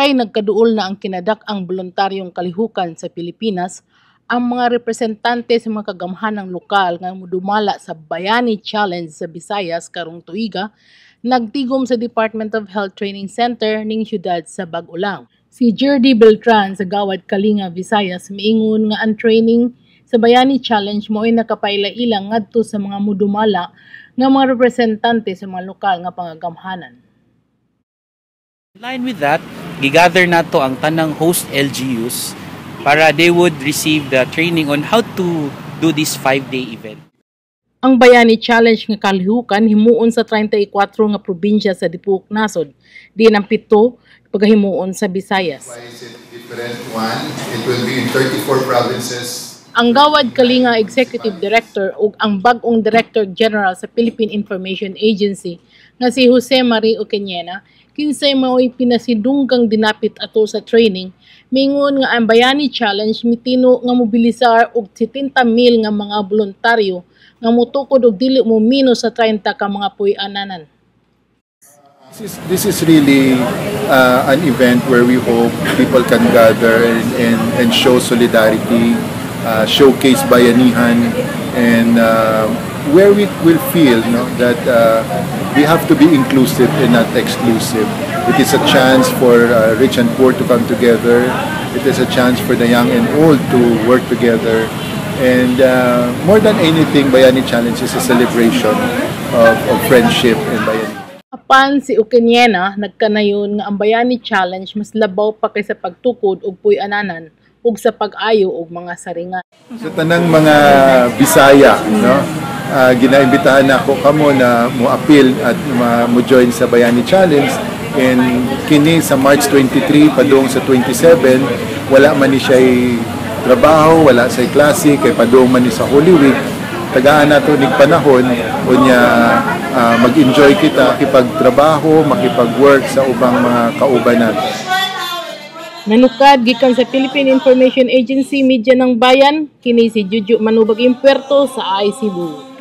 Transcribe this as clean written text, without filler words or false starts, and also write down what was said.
Kay nagkaduol na ang kinadak-ang voluntaryong kalihukan sa Pilipinas, ang mga representante sa mga kagamhanang lokal nga dumala sa Bayani Challenge sa Visayas karong tuiga, nagtigom sa Department of Health Training Center ning syudad sa Bagulang. Si Jerdy Beltran sa Gawad Kalinga, Visayas, miingon nga ang training sa Bayani Challenge mo ay nakapaila-ilang ngadto sa mga mudumala nga mga representante sa mga lokal nga pangagamhanan. In line with that, gigather nato ang tanang host LGUs para they would receive the training on how to do this 5-day event. Ang Bayani Challenge nga kalihukan himuon sa 34 nga probinsya sa Dipuok Nasod, diin ang 7 pagahimuon sa Visayas. Why is it different? One, it will be in 34 provinces. Ang Gawad Kalinga Executive Director ug ang bag-ong Director General sa Philippine Information Agency nga si Jose Marie Oqueñena, kinsay mao'y pinasidunggang dinapit ato sa training, mingon nga ang Bayani Challenge mitino nga mobilisar og 70,000 nga mga voluntaryo nga motukod og dili mo minus sa 30 ka mga puy-ananan. This is really an event where we hope people can gather and show solidarity, showcase bayanihan, and where we will feel that we have to be inclusive and not exclusive. It is a chance for rich and poor to come together. It is a chance for the young and old to work together. And more than anything, Bayani Challenge is a celebration of friendship and bayani. Apan si Oqueñena nagkanayon nga ang Bayani Challenge mas labaw pa kaysa pagtukod og puy-ananan ug sa pag-ayo og mga saringan. Sa tanang mga Bisaya, ginaimbitahan ako kamo na mo-appeal at mo-join sa Bayani Challenge. And kini sa March 23 padung sa 27, wala man ni siya trabaho, wala sa klase, kay padung man ni sa Holy Week. Tagaan nato nig panahon unya mag-enjoy kita makipagtrabaho, makipag-work sa ubang mga kauban nato. Nanukad gikan sa Philippine Information Agency Media ng Bayan, kini si Juju Manubag Impuerto sa ICBU.